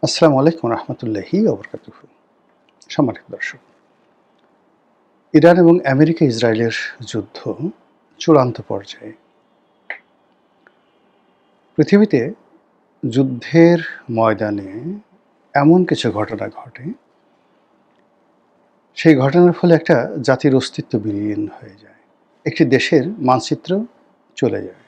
আসসালামু আলাইকুম রহমতুল্লাহি ওবরকাতুহু। সম্মানিত দর্শক, ইরান এবং আমেরিকা ইসরায়েলের যুদ্ধ চূড়ান্ত পর্যায়ে। পৃথিবীতে যুদ্ধের ময়দানে এমন কিছু ঘটনা ঘটে, সেই ঘটনার ফলে একটা জাতির অস্তিত্ব বিলীন হয়ে যায়, একটি দেশের মানচিত্র চলে যায়,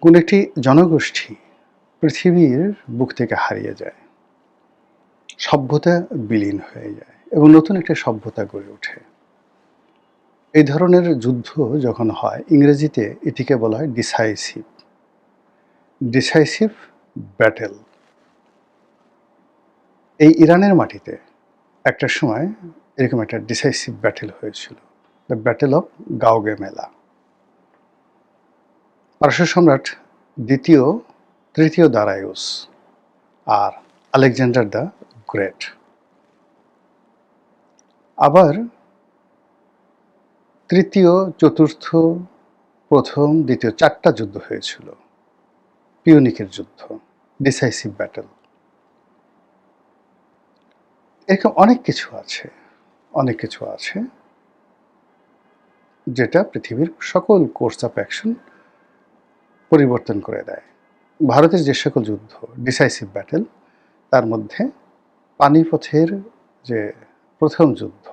কোন একটি জনগোষ্ঠী পৃথিবীর বুক থেকে হারিয়ে যায়, সভ্যতা বিলীন হয়ে যায় এবং নতুন একটা সভ্যতা গড়ে ওঠে। এই ধরনের যুদ্ধ যখন হয়, ইংরেজিতে এটিকে বলা হয় ডিসাইসিভ ব্যাটেল। এই ইরানের মাটিতে একটা সময় এরকম একটা ডিসাইসিভ ব্যাটেল হয়েছিল, দ্য ব্যাটেল অফ গাউগেমেলা। পারস্য সম্রাট তৃতীয় দারায়ুস আর আলেকজান্ডার দ্য গ্রেট। আবার তৃতীয়, চতুর্থ, প্রথম, দ্বিতীয় 4টা যুদ্ধ হয়েছিল, পিউনিকের যুদ্ধ, ডিসাইসিভ ব্যাটেল। এরকম অনেক কিছু আছে যেটা পৃথিবীর সকল কোর্স অফ অ্যাকশন পরিবর্তন করে দেয়। ভারতের যে সকল যুদ্ধ ডিসাইসিভ ব্যাটেল, তার মধ্যে পানিপথের যে প্রথম যুদ্ধ,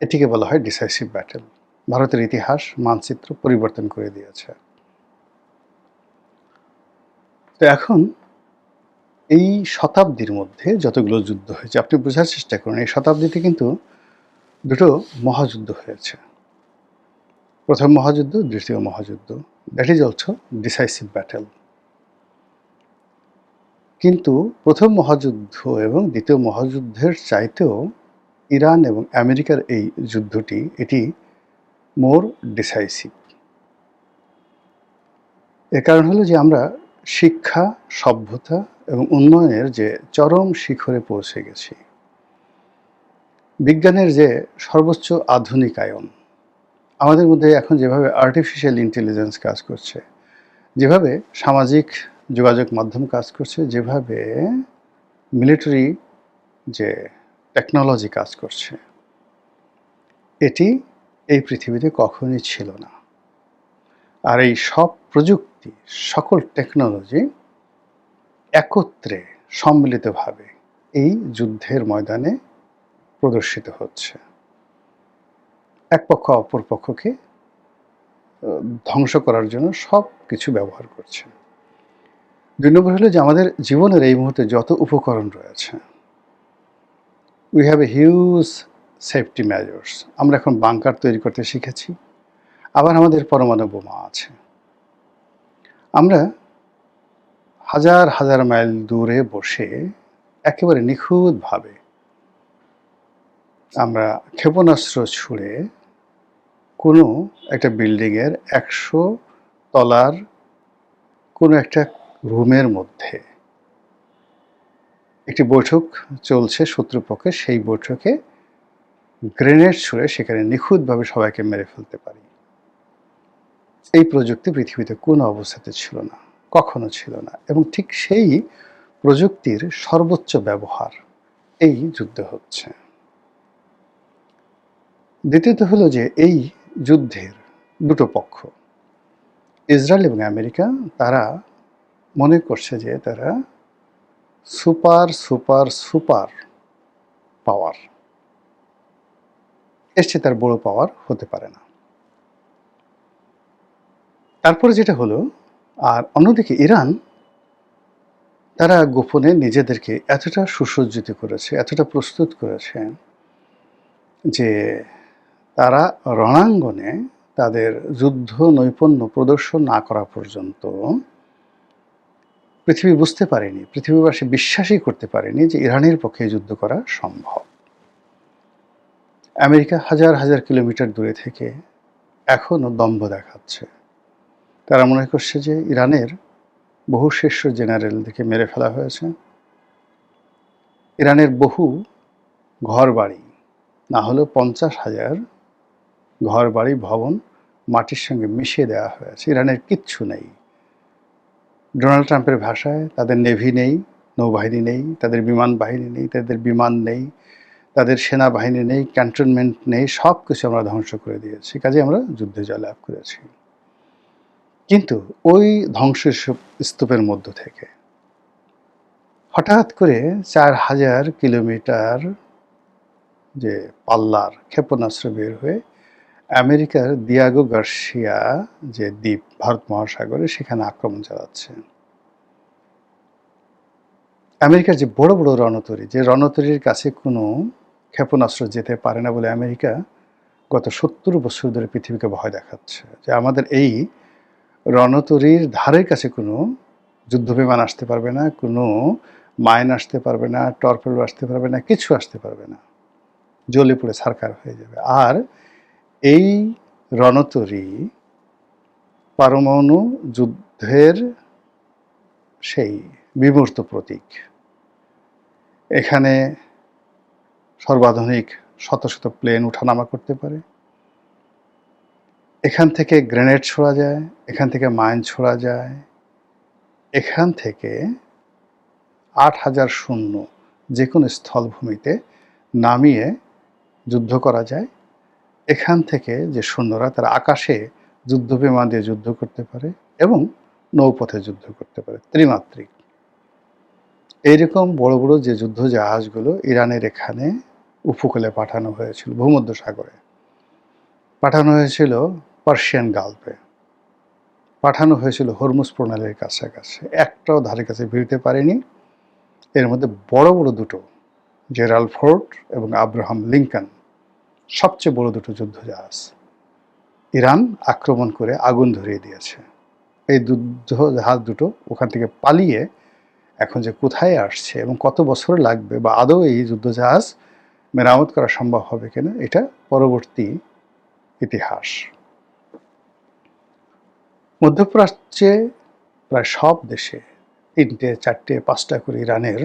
এটিকে বলা হয় ডিসাইসিভ ব্যাটেল। ভারতের ইতিহাস মানচিত্র পরিবর্তন করে দিয়েছে। তো এখন এই শতাব্দীর মধ্যে যতগুলো যুদ্ধ হয়েছে, আপনি বোঝার চেষ্টা করুন, এই শতাব্দীতে কিন্তু দুটো মহাযুদ্ধ হয়েছে। প্রথম মহাযুদ্ধ, দ্বিতীয় মহাযুদ্ধ, that is also decisive battle. কিন্তু প্রথম মহাযুদ্ধ এবং দ্বিতীয় মহাযুদ্ধের চাইতেও ইরান এবং আমেরিকার এই যুদ্ধটি, এটি মোর ডিসাইসিভ। এর কারণ হলো যে আমরা শিক্ষা, সভ্যতা এবং উন্নয়নের যে চরম শিখরে পৌঁছে গেছি, বিজ্ঞানের যে সর্বোচ্চ আধুনিকায়ন, আমাদের মধ্যে এখন যেভাবে আর্টিফিশিয়াল ইন্টেলিজেন্স কাজ করছে, যেভাবে সামাজিক যোগাযোগ মাধ্যম কাজ করছে, যেভাবে মিলিটারি যে টেকনোলজি কাজ করছে, এটি এই পৃথিবীতে কখনোই ছিল না। আর এই সব প্রযুক্তি, সকল টেকনোলজি একত্রে সম্মিলিতভাবে এই যুদ্ধের ময়দানে প্রদর্শিত হচ্ছে। এক পক্ষ অপর পক্ষকে ধ্বংস করার জন্য সব কিছু ব্যবহার করছে। 2 নম্বর হলো যে আমাদের জীবনের এই মুহূর্তে যত উপকরণ রয়েছে, we have a huge safety measures. আমরা এখন বাংকার তৈরি করতে শিখেছি, আবার আমাদের পরমাণু বোমা আছে। আমরা হাজার হাজার মাইল দূরে বসে একেবারে নিখুঁতভাবে আমরা ক্ষেপণাস্ত্র ছুঁড়ে কোনো একটা বিল্ডিংয়ের 100 তলার কোনো একটা রুমের মধ্যে একটি বৈঠক চলছে শত্রুপক্ষের, সেই বৈঠকে গ্রেনেড ছুঁড়ে সেখানে নিখুঁতভাবে সবাইকে মেরে ফেলতে পারি। এই প্রযুক্তি পৃথিবীতে কোনো অবস্থাতে ছিল না, কখনো ছিল না, এবং ঠিক সেই প্রযুক্তির সর্বোচ্চ ব্যবহার এই যুদ্ধে হচ্ছে। দ্বিতীয়ত হলো যে এই যুদ্ধের দুটো পক্ষ, ইসরায়েল এবং আমেরিকা, তারা মনে করছে যে তারা সুপার সুপার সুপার পাওয়ার, এর চেয়ে তার বড় পাওয়ার হতে পারে না। তারপরে যেটা হলো, আর অন্যদিকে ইরান, তারা গোপনে নিজেদেরকে এতটা সুসজ্জিত করেছে, এতটা প্রস্তুত করেছে যে তারা রণাঙ্গনে তাদের যুদ্ধ নৈপুণ্য প্রদর্শন না করা পর্যন্ত পৃথিবী বুঝতে পারেনি, পৃথিবীবাসী বিশ্বাসই করতে পারেনি যে ইরানের পক্ষে যুদ্ধ করা সম্ভব। আমেরিকা হাজার হাজার কিলোমিটার দূরে থেকে এখনও দম্ভ দেখাচ্ছে। তারা মনে করছে যে ইরানের বহু শীর্ষ জেনারেলদেরকে মেরে ফেলা হয়েছে, ইরানের বহু ঘরবাড়ি, না হলেও 50,000 ঘরবাড়ি ভবন মাটির সঙ্গে মিশিয়ে দেওয়া হয়েছে, ইরানের কিচ্ছু নেই। ডোনাল্ড ট্রাম্পের ভাষায় তাদের নেভি নেই, নৌবাহিনী নেই, তাদের বিমান বাহিনী নেই, তাদের বিমান নেই, তাদের সেনাবাহিনী নেই, ক্যান্টনমেন্ট নেই, সব কিছু আমরা ধ্বংস করে দিয়েছি, কাজে আমরা যুদ্ধে জয়লাভ করেছি। কিন্তু ওই ধ্বংস স্তূপের মধ্য থেকে হঠাৎ করে ৪,০০০ কিলোমিটার যে পাল্লার ক্ষেপণাস্ত্র বের হয়ে আমেরিকার দিয়াগো গার্সিয়া যে দ্বীপ ভারত মহাসাগরে সেখানে আক্রমণ চালাচ্ছে। আমেরিকার যে বড় বড় রণতরী, যে রণতরীর কাছে কোনো ক্ষেপণাস্ত্র যেতে পারে না বলে আমেরিকা গত ৭০ বছর ধরে পৃথিবীকে ভয় দেখাচ্ছে যে আমাদের এই রণতরীর ধারের কাছে কোনো যুদ্ধবিমান আসতে পারবে না, কোনো মাইন আসতে পারবে না, টর্পেডো আসতে পারবে না, কিছু আসতে পারবে না, জ্বলে পুড়ে ছারখার হয়ে যাবে। আর এই রণতরী পারমাণু যুদ্ধের সেই বিমূর্ত প্রতীক। এখানে সর্বাধুনিক শত শত প্লেন ওঠানামা করতে পারে, এখান থেকে গ্রেনেড ছোড়া যায়, এখান থেকে মাইন ছোড়া যায়, এখান থেকে ৮,০০০ সৈন্য যে কোনো স্থলভূমিতে নামিয়ে যুদ্ধ করা যায়। এখান থেকে যে সৈন্যরা তারা আকাশে যুদ্ধ বিমান দিয়ে যুদ্ধ করতে পারে এবং নৌপথে যুদ্ধ করতে পারে, ত্রিমাত্রিক। এইরকম বড় বড় যে যুদ্ধ জাহাজগুলো ইরানের এখানে উপকূলে পাঠানো হয়েছিল, ভূমধ্য সাগরে পাঠানো হয়েছিল, পার্সিয়ান গালফে পাঠানো হয়েছিল, হরমুজ প্রণালীর কাছাকাছি, একটাও ধারে কাছে ভিড়তে পারেনি। এর মধ্যে বড় বড় দুটো, জেরাল্ড ফোর্ড এবং আব্রাহাম লিঙ্কন, সবচেয়ে বড় দুটো যুদ্ধ জাহাজ ইরান আক্রমণ করে আগুন ধরিয়ে দিয়েছে। এই যুদ্ধ জাহাজ দুটো ওখান থেকে পালিয়ে এখন যে কোথায় আসছে এবং কত বছর লাগবে বা আদৌ এই যুদ্ধজাহাজ মেরামত করা সম্ভব হবে কিনা, এটা পরবর্তী ইতিহাস। মধ্যপ্রাচ্যে প্রায় সব দেশে ৩টে ৪টে ৫টা করে ইরানের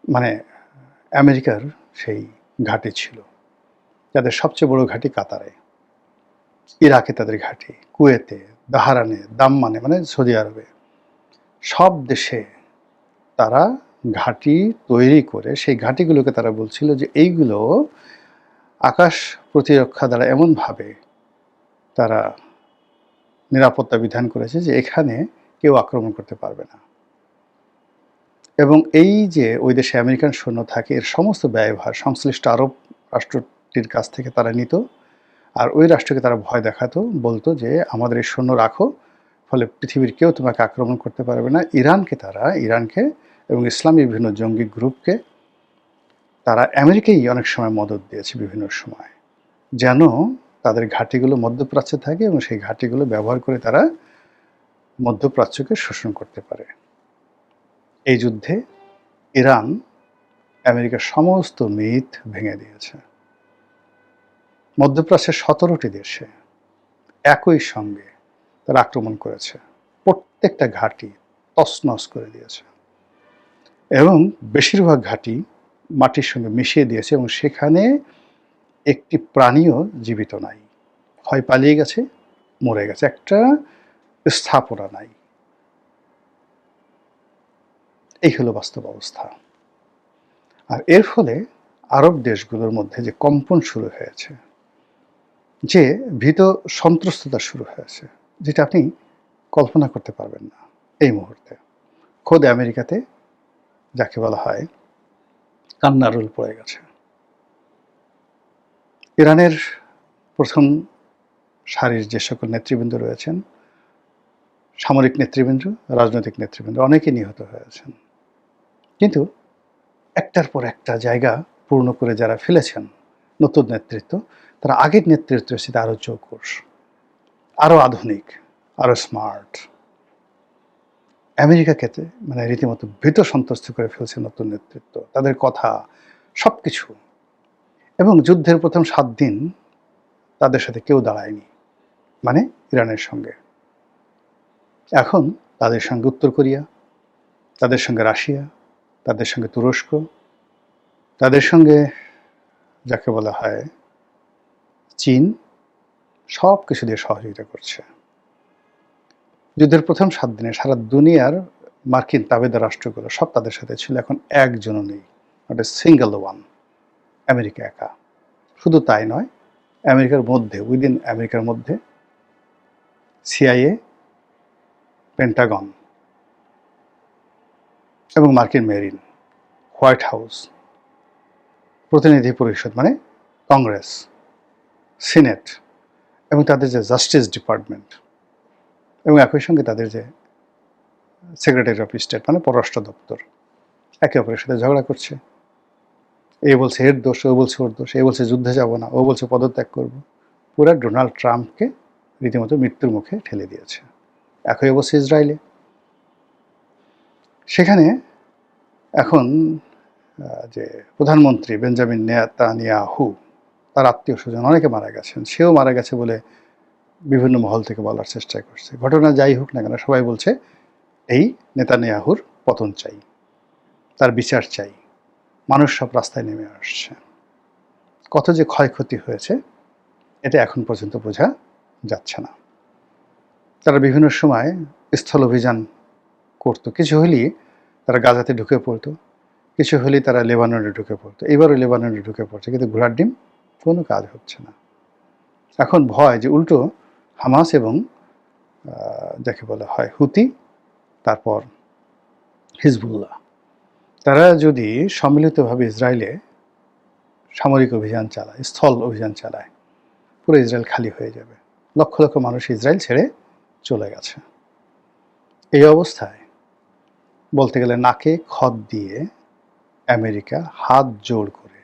মানে আমেরিকার সেই ঘাঁটি ছিল। যাদের সবচেয়ে বড় ঘাঁটি কাতারে, ইরাকে তাদের ঘাঁটি, কুয়েতে, বাহরাইনে, দাম্মানে মানে সৌদি আরবে, সব দেশে তারা ঘাঁটি তৈরি করে সেই ঘাঁটিগুলোকে তারা বলছিল যে এইগুলো আকাশ প্রতিরক্ষা দ্বারা এমনভাবে তারা নিরাপত্তা বিধান করেছে যে এখানে কেউ আক্রমণ করতে পারবে না। এবং এই যে ওই দেশে আমেরিকান সৈন্য থাকে, এর সমস্ত ব্যয়ভার সংশ্লিষ্ট আরব রাষ্ট্রটির কাছ থেকে তারা নিত, আর ওই রাষ্ট্রকে তারা ভয় দেখাতো, বলতো যে আমাদের এই সৈন্য রাখো, ফলে পৃথিবীর কেউ তোমাকে আক্রমণ করতে পারবে না। ইরানকে এবং ইসলামী বিভিন্ন জঙ্গি গ্রুপকে তারা আমেরিকাই অনেক সময় মদত দিয়েছে বিভিন্ন সময়, যেন তাদের ঘাঁটিগুলো মধ্যপ্রাচ্যে থাকে এবং সেই ঘাঁটিগুলো ব্যবহার করে তারা মধ্যপ্রাচ্যকে শোষণ করতে পারে। এই যুদ্ধে ইরান আমেরিকার সমস্ত মিথ ভেঙে দিয়েছে। মধ্যপ্রাচ্যের ১৭টি দেশে একই সঙ্গে তারা আক্রমণ করেছে, প্রত্যেকটা ঘাঁটি তছনছ করে দিয়েছে এবং বেশিরভাগ ঘাঁটি মাটির সঙ্গে মিশিয়ে দিয়েছে এবং সেখানে একটি প্রাণীও জীবিত নাই, হয় পালিয়ে গেছে, মরে গেছে, একটা স্থাপনা নাই। এই হলো বাস্তব অবস্থা। আর এর ফলে আরব দেশগুলোর মধ্যে যে কম্পন শুরু হয়েছে, যে ভীত সন্ত্রস্ততা শুরু হয়েছে, যেটা আপনি কল্পনা করতে পারবেন না এই মুহূর্তে। খোদ আমেরিকাতে যাকে বলা হয় কান্নার রোল পড়ে গেছে। ইরানের প্রথম সারির যে সকল নেতৃবৃন্দ রয়েছেন, সামরিক নেতৃবৃন্দ, রাজনৈতিক নেতৃবৃন্দ, অনেকে নিহত হয়েছেন। কিন্তু একটার পর একটা জায়গা পূর্ণ করে যারা ফেলেছেন নতুন নেতৃত্ব, তারা আগের নেতৃত্বের সাথে আরও চৌকস, আরও আধুনিক, আরও স্মার্ট। আমেরিকাকে মানে রীতিমতো ভীত সন্ত্রস্ত করে ফেলছে নতুন নেতৃত্ব, তাদের কথা সব কিছু। এবং যুদ্ধের প্রথম ৭ দিন তাদের সাথে কেউ দাঁড়ায়নি, মানে ইরানের সঙ্গে। এখন তাদের সঙ্গে উত্তর কোরিয়া, তাদের সঙ্গে রাশিয়া, তাদের সঙ্গে তুরস্ক, তাদের সঙ্গে যাকে বলা হয় চীন, সব কিছু দিয়ে সহযোগিতা করছে। যুদ্ধের প্রথম 7 দিনে সারা দুনিয়ার মার্কিন তাবেদার রাষ্ট্রগুলো সব তাদের সাথে ছিল, এখন একজনও নেই, not a single one, America একা। শুধু তাই নয়, আমেরিকার মধ্যে, উইদিন আমেরিকার মধ্যে সিআইএ, পেন্টাগন এবং মার্কিন মেরিন, হোয়াইট হাউস, প্রতিনিধি পরিষদ মানে কংগ্রেস, সিনেট এবং তাদের যে জাস্টিস ডিপার্টমেন্ট এবং একই সঙ্গে তাদের যে সেক্রেটারি অফ স্টেট মানে পররাষ্ট্র দপ্তর একে অপরের সাথে ঝগড়া করছে। এ বলছে এর দোষ, ও বলছে ওর দোষ, এ বলছে যুদ্ধে যাব না, ও বলছে পদত্যাগ করব। পুরা ডোনাল্ড ট্রাম্পকে রীতিমতো মৃত্যুর মুখে ঠেলে দিয়েছে। একই অবস্থা ইসরায়েলে। সেখানে এখন যে প্রধানমন্ত্রী বেঞ্জামিন নেতানিয়াহু, তার আত্মীয় স্বজন অনেকে মারা গেছেন, সেও মারা গেছে বলে বিভিন্ন মহল থেকে বলার চেষ্টা করছে। ঘটনা যাই হোক না কেন, সবাই বলছে এই নেতানিয়াহুর পতন চাই, তার বিচার চাই। মানুষ সব রাস্তায় নেমে আসছে। কত যে ক্ষয়ক্ষতি হয়েছে এটা এখন পর্যন্ত বোঝা যাচ্ছে না। তারা বিভিন্ন সময় স্থল অভিযান করতো, কিছু হলেই তারা গাজাতে ঢুকে পড়তো, কিছু হলেই তারা লেবাননে ঢুকে পড়তো। এবারও লেবাননে ঢুকে পড়ছে, কিন্তু ঘোড়ার ডিম কোনো কাজ হচ্ছে না। এখন ভয় যে উল্টো হামাস এবং যাকে বলা হয় হুতি, তারপর হিজবুল্লাহ, তারা যদি সম্মিলিতভাবে ইসরায়েলে সামরিক অভিযান চালায়, স্থল অভিযান চালায়, পুরো ইসরায়েল খালি হয়ে যাবে। লক্ষ লক্ষ মানুষ ইসরায়েল ছেড়ে চলে গেছে। এই অবস্থায় বলতে গেলে নাকে খত দিয়ে আমেরিকা হাত জোড় করে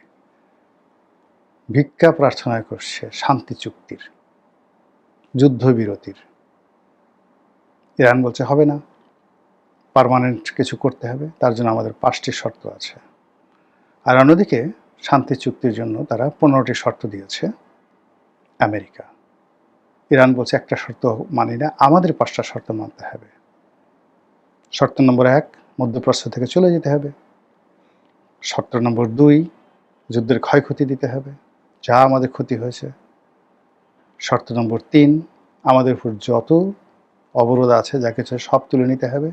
ভিক্ষা প্রার্থনা করছে শান্তি চুক্তির, যুদ্ধবিরতির। ইরান বলছে হবে না, পার্মানেন্ট কিছু করতে হবে, তার জন্য আমাদের 5টি শর্ত আছে। আর অন্যদিকে শান্তি চুক্তির জন্য তারা 15টি শর্ত দিয়েছে আমেরিকা। ইরান বলছে একটা শর্ত মানি না, আমাদের 5টা শর্ত মানতে হবে। শর্ত নম্বর 1, মধ্যপ্রাচ্য থেকে চলে যেতে হবে। শর্ত নম্বর 2, যুদ্ধের ক্ষয়ক্ষতি দিতে হবে, যা আমাদের ক্ষতি হয়েছে। শর্ত নম্বর 3, আমাদের উপর যত অবরোধ আছে যা কিছু সব তুলে নিতে হবে।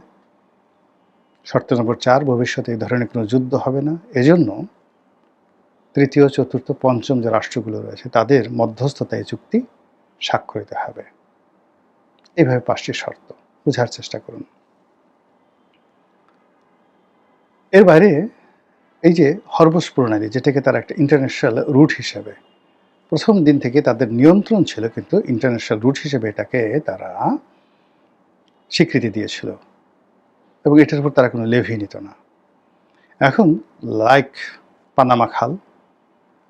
শর্ত নম্বর 4, ভবিষ্যতে এই ধরনের কোনো যুদ্ধ হবে না, এজন্য তৃতীয়, চতুর্থ, পঞ্চম যে রাষ্ট্রগুলো রয়েছে তাদের মধ্যস্থতায় এই চুক্তি স্বাক্ষরিত হবে। এইভাবে 5টি শর্ত, বোঝার চেষ্টা করুন। এর বাইরে এই যে হরমুজ প্রণালী, যেটাকে তারা একটা ইন্টারন্যাশনাল রুট হিসেবে প্রথম দিন থেকে তাদের নিয়ন্ত্রণ ছিল, কিন্তু ইন্টারন্যাশনাল রুট হিসেবে এটাকে তারা স্বীকৃতি দিয়েছিল এবং এটার উপর তারা কোনো লেভি নিত না। এখন লাইক পানামা খাল,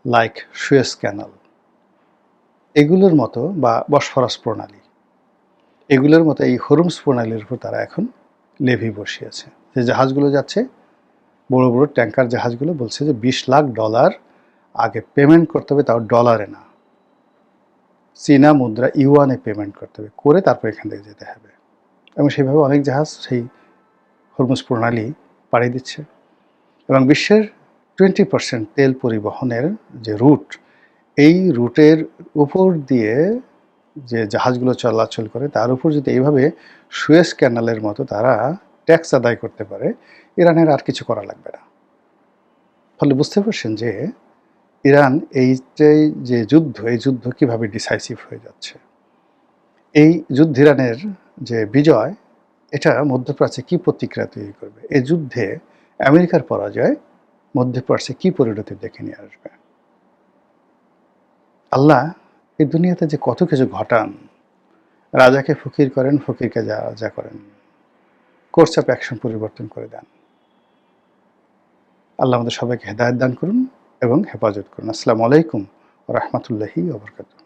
লাইক সুয়েজ ক্যানাল, এগুলোর মতো বা বসফরাস প্রণালী, এগুলোর মতো এই হরমুজ প্রণালীর উপর তারা এখন লেভি বসিয়েছে। যে জাহাজগুলো যাচ্ছে, বড় বড় ট্যাঙ্কার জাহাজগুলো, বলছে যে $20 লাখ আগে পেমেন্ট করতে হবে, তাও ডলারে না, চীনা মুদ্রা ইউয়ানে পেমেন্ট করতে হবে, করে তারপর এখান থেকে যেতে হবে। এবং সেইভাবে অনেক জাহাজ সেই হরমুজ প্রণালী পাড়ি দিচ্ছে। এবং বিশ্বের 20% তেল পরিবহনের যে রুট, এই রুটের উপর দিয়ে যে জাহাজগুলো চলাচল করে, তার উপর যদি এইভাবে সুয়েজ ক্যানালের মতো তারা ট্যাক্স আদায় করতে পারে, ইরানের আর কিছু করা লাগবে না। ফলে বুঝতে পারছেন যে ইরান এইটাই যে যুদ্ধ, এই যুদ্ধ কীভাবে ডিসাইসিভ হয়ে যাচ্ছে। এই যুদ্ধ, ইরানের যে বিজয়, এটা মধ্যপ্রাচ্যে কী প্রতিক্রিয়া তৈরি করবে। এই যুদ্ধে আমেরিকার পরাজয় মধ্যপ্রাচ্যে কী পরিণতি দেখে নিয়ে আসবে। আল্লাহ এই দুনিয়াতে যে কত কিছু ঘটান, রাজাকে ফকির করেন, ফকিরকে রাজা করেন, কোর্স অফ অ্যাকশন পরিবর্তন করে দেন। আল্লাহ আমাদের সবাইকে হেদায়েত দান করুন এবং হেফাজত করুন। আসসালামু আলাইকুম ওয়া রাহমাতুল্লাহি ওয়া বারাকাতুহু।